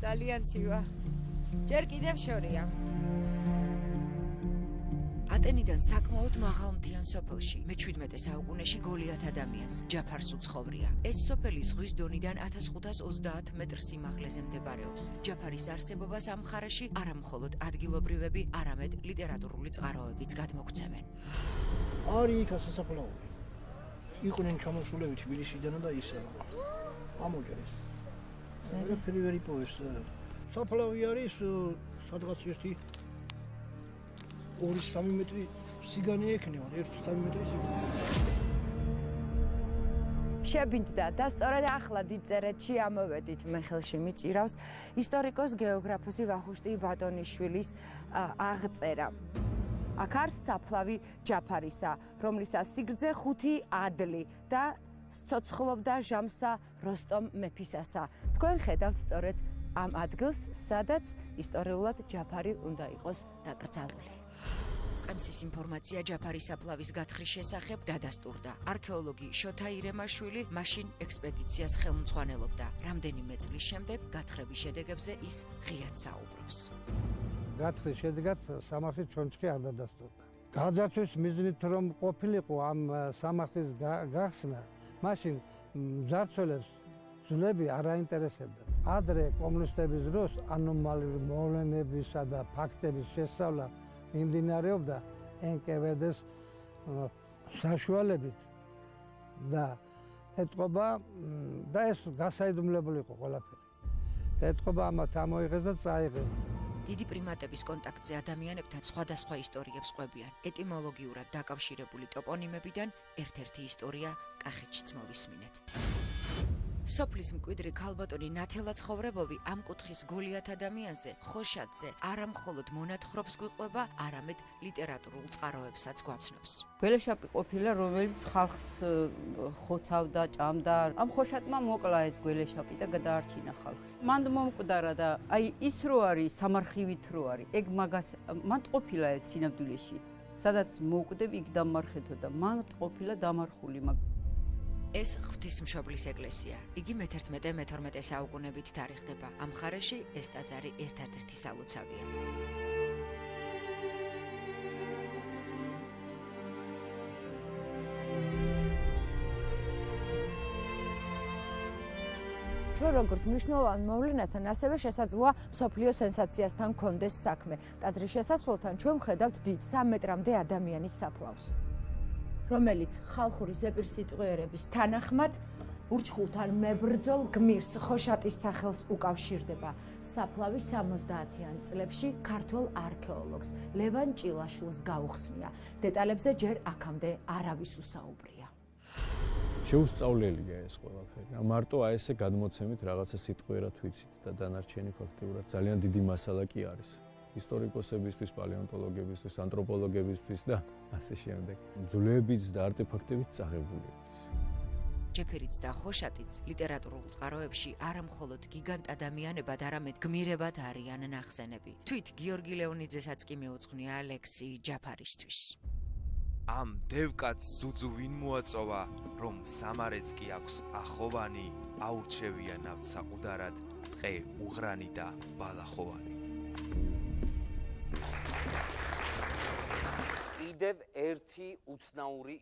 ძალიან ცივა. ჯერ კიდევ შორია. ატენიდან საკმაოდ მაღალმთიან სოფელში მე-17 საუკუნეში გოლიათ ადამიანს ჯაფარს უცხოვრია. ეს სოფელი ზღვის დონიდან 1530 მეტრ სიმაღლეზე მდებარეობს. ჯაფარის არსებობას ამ მხარეში არა მხოლოდ ადგილობრივები, არამედ ლიტერატურული წყაროებიც გადმოგვცემენ. არის იქ სასაფლაოები. იყვნენ ჩამოსულები თბილისიდან და ის ამოჯერეს. ყველაფერი ვერ იპოვეს. საფლავი არის სადღაც 2-3 მეტრი სიგანი ექნება, 1-3 მეტრი სიგანი. შებინდდა და სწორედ ახლა დიდწერეთში ამოვედით მე ხელში მიწირავს ისტორიკოს გეოგრაფოსი ვახუშტი ბატონიშვილის აღწერა. აქ არის საფლავი ჯაფარისა, რომლისას სიგრძე 5 ადლი და ცოცხლობდა ჟამსა როსტომ მეფისასა. თქვენ ხედავთ სწორედ ამ ადგილს, სადაც ისტორიულად ჯაფარი უნდა იყოს დაკრძალული. წყემსის ინფორმაცია ჯაფარის საფლავის გათხრის შესახებ დადასტურდა. არქეოლოგი შოთა ირემაშვილი მაშინ ექსპედიციას ხელმძღვანელობდა. რამდენიმე წლის შემდეგ გათხრების შედეგებზე ის ღიად საუბრობს. გათხრის შედეგად სამარხის ჩონჩხი არ დადასტურდა. გაძარცვის მიზნით რომ ყოფილიყო ამ სამარხის გახსნა, მაშინ მძარცველებს ძვლები არ აინტერესებდა. ადრე კომუნისტების დროს ანომალიური მოვლენებისა და ფაქტების შესწავლა მიმდინარეობდა NKVD-ს საშუალებით და ეთყობა და ეს გასაიდუმლებელი იყო ყველაფერი. და ეთყობა ამათ ამოიღეს და წაიღეს. დიდი პრიმატების კონტაქტზე ადამიანებთან სხვადასხვა ისტორიებს ყვებიან. ეტიმოლოგიურად დაკავშირებული ტოპონიმებიდან ერთ-ერთი ისტორია კახეთშიც მოვისმინეთ. სოფლის მკვიდრი ქალბატონი ნათელა ცხოვრებოვი ამ კუთხის გოლიათ ადამიანზე, ხოშატზე არა მხოლოდ მონათხრობს გვიყვება, არამედ ლიტერატურულ წყაროებსაც გვაცნობს. გველეშაპი ყოფილა, რომელიც ხალხს ხოცავდა, ჭამდა. ამ ხოშატმა მოკლა ეს გველეშაპი და გადაარჩინა ხალხი. მან მომკვდარა და აი ის რო არის სამარხივით რო არის, ეგ მაგას მან ყოფილა ეს სინამდვილეში. სადაც მოკვდებ, იქ დამარხეთო და მან ყოფილა დამარხული მაგ ეს ღვთისმშობლის ეკლესია. იგი მე-11-მე-12 საუკუნებით თარიღდება. ამ მხარეში ეს ტაძარი ერთადერთი სალოცავია. ჩვენ როგორც მნიშვნელოვან მოვლენასთან ასევე შესაძლოა მსოფლიო სენსაციასთან კონდეს საქმე. ტაძრის შესასვლელთან ჩვენ ვხედავთ დიდ 3 მეტრამდე ადამიანის საფლავს, რომელიც ხალხური ზეპირსიტყვიერების თანახმად ურჩხულთან მებრძოლ გმირს ხოშატის სახელს უკავშირდება. საფლავი 70-იან წლებში ქართველ არქეოლოგს ლევან ჭილაშვილს გაუხსნია. დეტალებზე ჯერ აქამდე არავის უსაუბრია. შეუსწავლელია ეს ყველაფერი. მარტო აი ესე გადმოცემით რაღაცა სიტყვიერად ვიცით და დანარჩენი ფაქტიურად ძალიან დიდი მასალა კი არის. ისტორიკოსებისთვის, პალეონტოლოგებისთვის, ანთროპოლოგებისთვის და ასე შემდეგ. ძვლებიც და არტეფაქტებიც წაღებული არის. ჯეფერიც და ხოშატიც ლიტერატურულ წყაროებში არა მხოლოდ გიგანტ ადამიანებად, არამედ გმირებად არიან ნახსენები. თვით გიორგი ლეონიძესაც კი მეუძღვნია ლექსი ჯაფარისთვის. ამ დევკაც ზუძუ ვინ მოაწოვა, რომ სამარეც კი აქვს ახოვანი, აურჩევია ნავთ საყუდარად, ტყე უღრანი და ბალახოვანი. კიდევ ერთი უცნაური